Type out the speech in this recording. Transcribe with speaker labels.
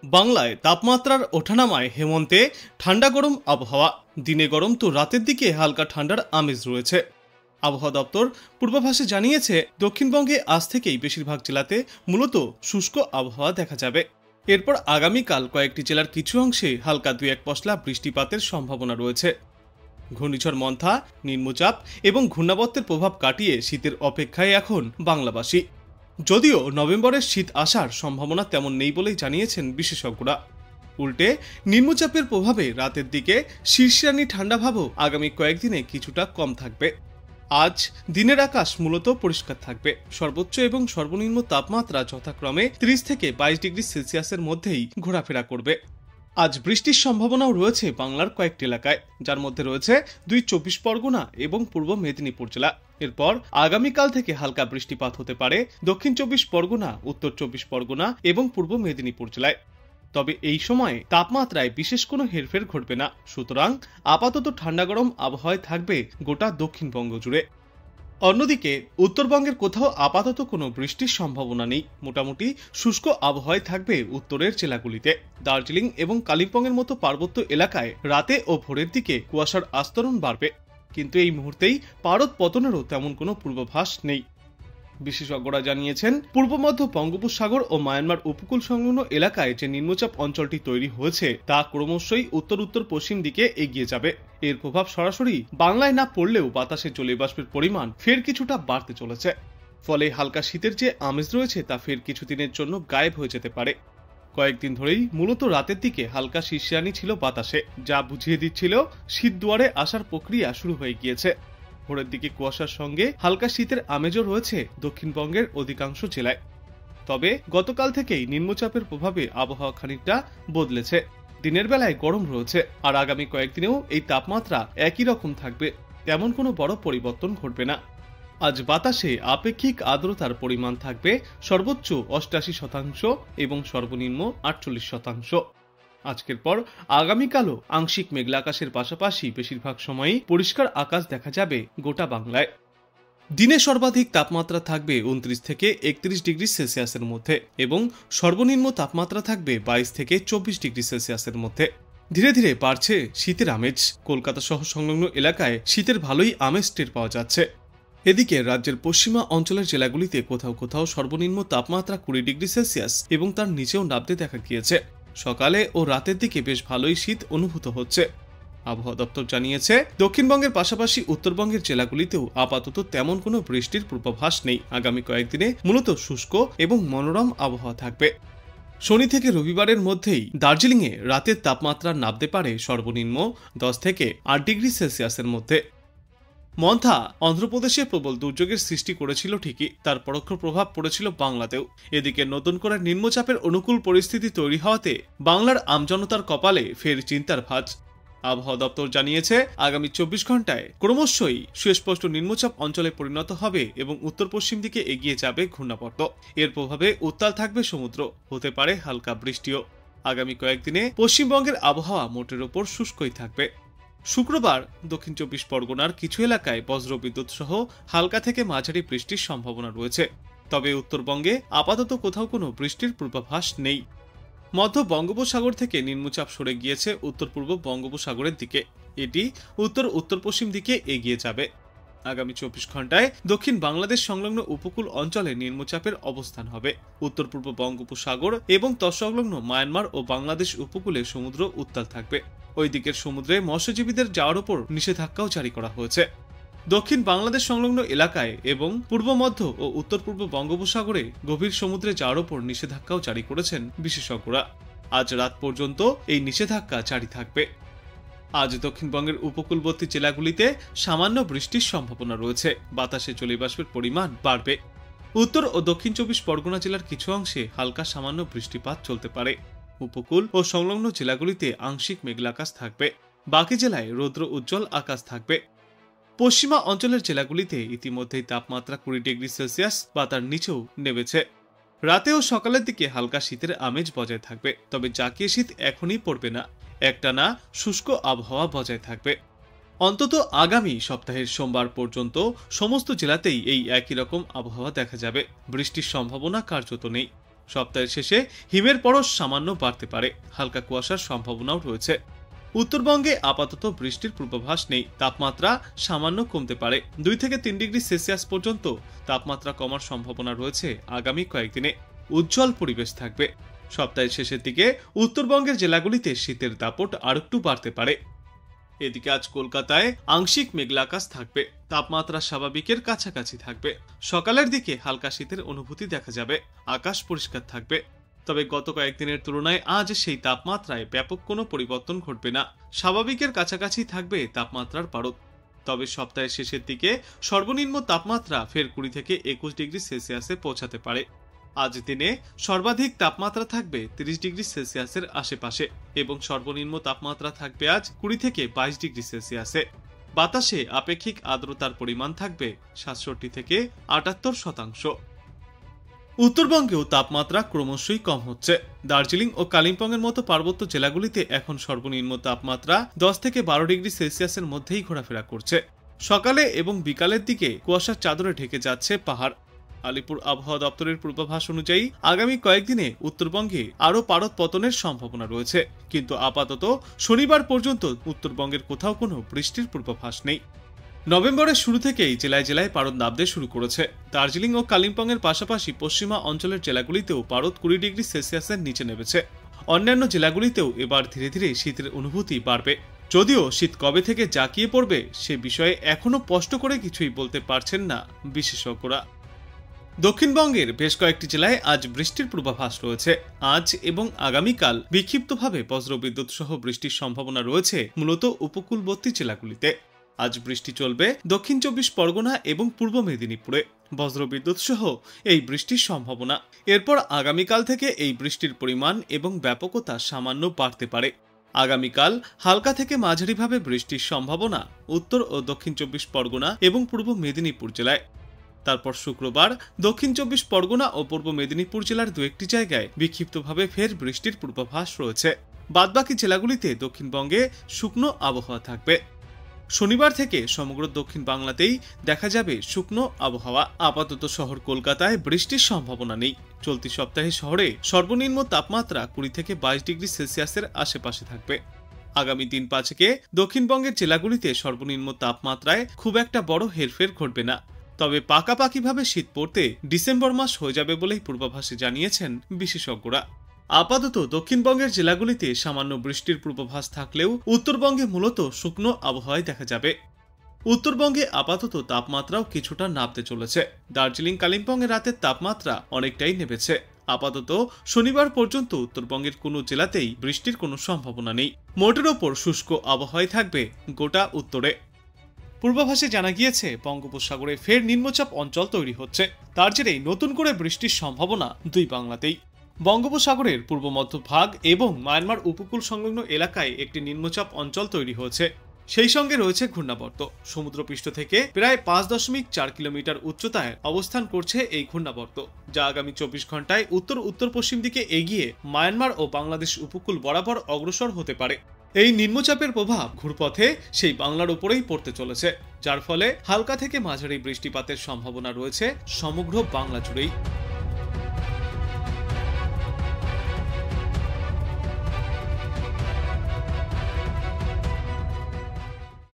Speaker 1: বাংলায় তাপমাত্রার ওঠানামায় হেমন্তে ঠান্ডা গরম আবহাওয়া। দিনে গরম তো রাতের দিকে হালকা ঠান্ডার আমেজ রয়েছে। আবহাওয়া দপ্তর পূর্বাভাসে জানিয়েছে, দক্ষিণবঙ্গে আজ থেকেই বেশিরভাগ জেলাতে মূলত শুষ্ক আবহাওয়া দেখা যাবে। এরপর আগামীকাল কয়েকটি জেলার কিছু অংশে হালকা 2-1 পশলা বৃষ্টিপাতের সম্ভাবনা রয়েছে। ঘূর্ণিঝড় মন্থা, নিম্নচাপ এবং ঘূর্ণাবর্তের প্রভাব কাটিয়ে শীতের অপেক্ষায় এখন বাংলাবাসী। যদিও নভেম্বরের শীত আসার সম্ভাবনা তেমন নেই বলেই জানিয়েছেন বিশেষজ্ঞরা। উল্টে নিম্নচাপের প্রভাবে রাতের দিকে শীর্ষানি ঠান্ডা ভাবও আগামী কয়েকদিনে কিছুটা কম থাকবে। আজ দিনের আকাশ মূলত পরিষ্কার থাকবে। সর্বোচ্চ এবং সর্বনিম্ন তাপমাত্রা যথাক্রমে 30 থেকে 22 ডিগ্রি সেলসিয়াসের মধ্যেই ঘোরাফেরা করবে। আজ বৃষ্টির সম্ভাবনাও রয়েছে বাংলার কয়েকটি এলাকায়, যার মধ্যে রয়েছে 2 চব্বিশ পরগনা এবং পূর্ব মেদিনীপুর জেলা। এরপর আগামীকাল থেকে হালকা বৃষ্টিপাত হতে পারে দক্ষিণ 24 পরগনা, উত্তর 24 পরগনা এবং পূর্ব মেদিনীপুর জেলায়। তবে এই সময়ে তাপমাত্রায় বিশেষ কোনো হেরফের ঘটবে না, সুতরাং আপাতত ঠান্ডা গরম আবহাওয়ায় থাকবে গোটা দক্ষিণবঙ্গ জুড়ে। অন্যদিকে উত্তরবঙ্গের কোথাও আপাতত কোনো বৃষ্টির সম্ভাবনা নেই। মোটামুটি শুষ্ক আবহাওয়ায় থাকবে উত্তরের জেলাগুলিতে। দার্জিলিং এবং কালিম্পংয়ের মতো পার্বত্য এলাকায় রাতে ও ভোরের দিকে কুয়াশার আস্তরণ বাড়বে, কিন্তু এই মুহূর্তেই পারদ পতনেরও তেমন কোনো পূর্বাভাস নেই। বিশেষজ্ঞরা জানিয়েছেন, পূর্ব মধ্য বঙ্গোপসাগর ও মায়ানমার উপকূল সংলগ্ন এলাকায় যে নিম্নচাপ অঞ্চলটি তৈরি হয়েছে তা ক্রমশই উত্তর উত্তর পশ্চিম দিকে এগিয়ে যাবে। এর প্রভাব সরাসরি বাংলায় না পড়লেও বাতাসে জলীয়বাষ্পের পরিমাণ ফের কিছুটা বাড়তে চলেছে। ফলে হালকা শীতের যে আমেজ রয়েছে তা ফের কিছুদিনের জন্য গায়েব হয়ে যেতে পারে। কয়েকদিন ধরেই মূলত রাতের দিকে হালকা শীর্ষানি ছিল বাতাসে, যা বুঝিয়ে দিচ্ছিল শীত দুয়ারে আসার প্রক্রিয়া শুরু হয়ে গিয়েছে। ভোরের দিকে কুয়াশার সঙ্গে হালকা শীতের আমেজও রয়েছে দক্ষিণবঙ্গের অধিকাংশ জেলায়। তবে গতকাল থেকেই নিম্নচাপের প্রভাবে আবহাওয়া খানিকটা বদলেছে। দিনের বেলায় গরম রয়েছে, আর আগামী কয়েকদিনেও এই তাপমাত্রা একই রকম থাকবে। তেমন কোনো বড় পরিবর্তন ঘটবে না। আজ বাতাসে আপেক্ষিক আর্দ্রতার পরিমাণ থাকবে সর্বোচ্চ 88% এবং সর্বনিম্ন 48%। আজকের পর আগামীকালও আংশিক মেঘলা আকাশের পাশাপাশি বেশিরভাগ সময়ই পরিষ্কার আকাশ দেখা যাবে গোটা বাংলায়। দিনে সর্বাধিক তাপমাত্রা থাকবে 29 থেকে 31 ডিগ্রি সেলসিয়াসের মধ্যে এবং সর্বনিম্ন তাপমাত্রা থাকবে 22 থেকে 24 ডিগ্রি সেলসিয়াসের মধ্যে। ধীরে ধীরে বাড়ছে শীতের আমেজ। কলকাতা সহ সংলগ্ন এলাকায় শীতের ভালোই আমেজ টের পাওয়া যাচ্ছে। এদিকে রাজ্যের পশ্চিমা অঞ্চলের জেলাগুলিতে কোথাও কোথাও সর্বনিম্ন তাপমাত্রা 20 ডিগ্রি সেলসিয়াস এবং তার নিচেও নামতে দেখা গিয়েছে। সকালে ও রাতের দিকে বেশ ভালোই শীত অনুভূত হচ্ছে। আবহাওয়া দপ্তর জানিয়েছে, দক্ষিণবঙ্গের পাশাপাশি উত্তরবঙ্গের জেলাগুলিতেও আপাতত তেমন কোনো বৃষ্টির পূর্বাভাস নেই। আগামী কয়েকদিনে মূলত শুষ্ক এবং মনোরম আবহাওয়া থাকবে। শনি থেকে রবিবারের মধ্যেই দার্জিলিংয়ে রাতের তাপমাত্রা নামতে পারে সর্বনিম্ন 10 থেকে 8 ডিগ্রি সেলসিয়াসের মধ্যে। মন্থা অন্ধ্রপ্রদেশে প্রবল দুর্যোগের সৃষ্টি করেছিল ঠিকই, তার পরোক্ষ প্রভাব পড়েছিল বাংলাতেও। এদিকে নতুন করে নিম্নচাপের অনুকূল পরিস্থিতি তৈরি হওয়াতে বাংলার আমজনতার কপালে ফের চিন্তার ভাঁজ। আবহাওয়া দপ্তর জানিয়েছে, আগামী 24 ঘন্টায় ক্রমশই সুস্পষ্ট নিম্নচাপ অঞ্চলে পরিণত হবে এবং উত্তর পশ্চিম দিকে এগিয়ে যাবে ঘূর্ণাবর্ত। এর প্রভাবে উত্তাল থাকবে সমুদ্র, হতে পারে হালকা বৃষ্টিও। আগামী কয়েকদিনে পশ্চিমবঙ্গের আবহাওয়া মোটের ওপর শুষ্কই থাকবে। শুক্রবার দক্ষিণ 24 পরগনার কিছু এলাকায় বজ্রবিদ্যুৎ সহ হালকা থেকে মাঝারি বৃষ্টির সম্ভাবনা রয়েছে। তবে উত্তরবঙ্গে আপাতত কোথাও কোনো বৃষ্টির পূর্বাভাস নেই। মধ্য বঙ্গোপসাগর থেকে নিম্নচাপ সরে গিয়েছে উত্তর পূর্ব বঙ্গোপসাগরের দিকে। এটি উত্তর উত্তর পশ্চিম দিকে এগিয়ে যাবে। আগামী 24 ঘন্টায় দক্ষিণ বাংলাদেশ সংলগ্ন উপকূল অঞ্চলে নিম্নচাপের অবস্থান হবে। উত্তর পূর্ব বঙ্গোপসাগর এবং তৎসংলগ্ন মায়ানমার ও বাংলাদেশ উপকূলে সমুদ্র উত্তাল থাকবে। ওই দিকের সমুদ্রে মৎস্যজীবীদের যাওয়ার উপর নিষেধাজ্ঞাও জারি করা হয়েছে। দক্ষিণ বাংলাদেশ সংলগ্ন এলাকায় এবং পূর্ব মধ্য ও উত্তর পূর্ব বঙ্গোপসাগরে গভীর সমুদ্রে যাওয়ার উপর নিষেধাজ্ঞাও জারি করেছেন বিশেষজ্ঞরা। আজ রাত পর্যন্ত এই নিষেধাজ্ঞা জারি থাকবে। আজ দক্ষিণবঙ্গের উপকূলবর্তী জেলাগুলিতে সামান্য বৃষ্টির সম্ভাবনা রয়েছে। বাতাসে জলীয়বাষ্পের পরিমাণ বাড়বে। উত্তর ও দক্ষিণ 24 পরগনা জেলার কিছু অংশে হালকা সামান্য বৃষ্টিপাত চলতে পারে। উপকূল ও সংলগ্ন জেলাগুলিতে আংশিক মেঘলা আকাশ থাকবে। বাকি জেলায় রৌদ্র উজ্জ্বল আকাশ থাকবে। পশ্চিমা অঞ্চলের জেলাগুলিতে ইতিমধ্যেই তাপমাত্রা 20 ডিগ্রি সেলসিয়াস বা তার নিচেও নেমেছে। রাতে ও সকালের দিকে হালকা শীতের আমেজ বজায় থাকবে, তবে জাকিয়ে শীত এখনই পড়বে না। একটানা শুষ্ক আবহাওয়া বজায় থাকবে। অন্তত আগামী সপ্তাহের সোমবার পর্যন্ত সমস্ত জেলাতেই এই একই রকম আবহাওয়া দেখা যাবে। বৃষ্টির সম্ভাবনা কার্যত নেই। সপ্তাহের শেষে হিমের পরশ সামান্য বাড়তে পারে, হালকা কুয়াশার সম্ভাবনাও রয়েছে। উত্তরবঙ্গে আপাতত বৃষ্টির পূর্বাভাস নেই, তাপমাত্রা সামান্য কমতে পারে। 2 থেকে 3 ডিগ্রি সেলসিয়াস পর্যন্ত তাপমাত্রা কমার সম্ভাবনা রয়েছে আগামী কয়েকদিনে। উজ্জ্বল পরিবেশ থাকবে। সপ্তাহের শেষের দিকে উত্তরবঙ্গের জেলাগুলিতে শীতের দাপট আরেকটু বাড়তে পারে। এদিকে আজ কলকাতায় আংশিক মেঘলা আকাশ থাকবে, তাপমাত্রা স্বাভাবিকের কাছাকাছি থাকবে। সকালের দিকে হালকা শীতের অনুভূতি দেখা যাবে, আকাশ পরিষ্কার থাকবে। তবে গত কয়েকদিনের তুলনায় আজ সেই তাপমাত্রায় ব্যাপক কোনো পরিবর্তন ঘটবে না, স্বাভাবিকের কাছাকাছি থাকবে তাপমাত্রার পারদ। তবে সপ্তাহের শেষের দিকে সর্বনিম্ন তাপমাত্রা ফের 20 থেকে 21 ডিগ্রি সেলসিয়াসে পৌঁছাতে পারে। আজ দিনে সর্বাধিক তাপমাত্রা থাকবে 30 ডিগ্রি সেলসিয়াসের আশেপাশে এবং সর্বনিম্ন তাপমাত্রা থাকবে আজ 20 থেকে 22 ডিগ্রি সেলসিয়াসে। বাতাসে আপেক্ষিক আর্দ্রতার পরিমাণ থাকবে 67 থেকে 78%। উত্তরবঙ্গেও তাপমাত্রা ক্রমশই কম হচ্ছে। দার্জিলিং ও কালিম্পংয়ের মতো পার্বত্য জেলাগুলিতে এখন সর্বনিম্ন তাপমাত্রা 10 থেকে 12 ডিগ্রি সেলসিয়াসের মধ্যেই ঘোরাফেরা করছে। সকালে এবং বিকালের দিকে কুয়াশার চাদরে ঢেকে যাচ্ছে পাহাড়। আলিপুর আবহাওয়া দপ্তরের পূর্বাভাস অনুযায়ী আগামী কয়েকদিনে উত্তরবঙ্গে আরও পারদ পতনের সম্ভাবনা রয়েছে, কিন্তু আপাতত শনিবার পর্যন্ত উত্তরবঙ্গের কোথাও কোনো বৃষ্টির পূর্বাভাস নেই। নভেম্বরের শুরু থেকেই জেলায় জেলায় পারদ নামতে শুরু করেছে। দার্জিলিং ও কালিম্পংয়ের পাশাপাশি পশ্চিমা অঞ্চলের জেলাগুলিতেও পারদ 20 ডিগ্রি সেলসিয়াসের নিচে নেমেছে। অন্যান্য জেলাগুলিতেও এবার ধীরে ধীরে শীতের অনুভূতি বাড়বে। যদিও শীত কবে থেকে জাঁকিয়ে পড়বে সে বিষয়ে এখনও স্পষ্ট করে কিছুই বলতে পারছেন না বিশেষজ্ঞরা। দক্ষিণবঙ্গের বেশ কয়েকটি জেলায় আজ বৃষ্টির পূর্বাভাস রয়েছে। আজ এবং আগামীকাল বিক্ষিপ্তভাবে বজ্রবিদ্যুৎ সহ বৃষ্টির সম্ভাবনা রয়েছে মূলত উপকূলবর্তী জেলাগুলিতে। আজ বৃষ্টি চলবে দক্ষিণ 24 পরগনা এবং পূর্ব মেদিনীপুরে, বজ্রবিদ্যুৎ সহ এই বৃষ্টির সম্ভাবনা। এরপর আগামীকাল থেকে এই বৃষ্টির পরিমাণ এবং ব্যাপকতা সামান্য বাড়তে পারে। আগামীকাল হালকা থেকে মাঝারিভাবে বৃষ্টির সম্ভাবনা উত্তর ও দক্ষিণ 24 পরগনা এবং পূর্ব মেদিনীপুর জেলায়। তারপর শুক্রবার দক্ষিণ 24 পরগনা ও পূর্ব মেদিনীপুর জেলার 2-1টি জায়গায় বিক্ষিপ্তভাবে ফের বৃষ্টির পূর্বাভাস রয়েছে। বাদবাকি জেলাগুলিতে দক্ষিণবঙ্গে শুকনো আবহাওয়া থাকবে। শনিবার থেকে সমগ্র দক্ষিণ বাংলাতেই দেখা যাবে শুকনো আবহাওয়া। আপাতত শহর কলকাতায় বৃষ্টির সম্ভাবনা নেই। চলতি সপ্তাহে শহরে সর্বনিম্ন তাপমাত্রা 20 থেকে 22 ডিগ্রি সেলসিয়াসের আশেপাশে থাকবে। আগামী দিন 5 দক্ষিণবঙ্গের জেলাগুলিতে সর্বনিম্ন তাপমাত্রায় খুব একটা বড় হেরফের ঘটবে না। তবে পাকাপাকিভাবে শীত পড়তে ডিসেম্বর মাস হয়ে যাবে বলেই পূর্বাভাসে জানিয়েছেন বিশেষজ্ঞরা। আপাতত দক্ষিণবঙ্গের জেলাগুলিতে সামান্য বৃষ্টির পূর্বাভাস থাকলেও উত্তরবঙ্গে মূলত শুকনো আবহাওয়ায় দেখা যাবে। উত্তরবঙ্গে আপাতত তাপমাত্রাও কিছুটা নামতে চলেছে। দার্জিলিং কালিম্পংয়ের রাতের তাপমাত্রা অনেকটাই নেমেছে। আপাতত শনিবার পর্যন্ত উত্তরবঙ্গের কোনো জেলাতেই বৃষ্টির কোনো সম্ভাবনা নেই। মোটের ওপর শুষ্ক আবহাওয়ায় থাকবে গোটা উত্তরে। পূর্বাভাসে জানা গিয়েছে বঙ্গোপসাগরে ফের নিম্নচাপ অঞ্চল তৈরি হচ্ছে। তার জেরেই নতুন করে বৃষ্টির সম্ভাবনা দুই বাংলাতেই। বঙ্গোপসাগরের পূর্ব মধ্যভাগ এবং মায়ানমার উপকূল সংলগ্ন এলাকায় একটি নিম্নচাপ অঞ্চল তৈরি হয়েছে। সেই সঙ্গে রয়েছে ঘূর্ণাবর্ত। সমুদ্রপৃষ্ঠ থেকে প্রায় 5.4 কিলোমিটার উচ্চতায় অবস্থান করছে এই ঘূর্ণাবর্ত, যা আগামী 24 ঘন্টায় উত্তর উত্তর পশ্চিম দিকে এগিয়ে মায়ানমার ও বাংলাদেশ উপকূল বরাবর অগ্রসর হতে পারে। এই নিম্নচাপের প্রভাব ঘুরপথে সেই বাংলার উপরেই পড়তে চলেছে, যার ফলে হালকা থেকে মাঝারি বৃষ্টিপাতের সম্ভাবনা রয়েছে সমগ্র বাংলা জুড়েই।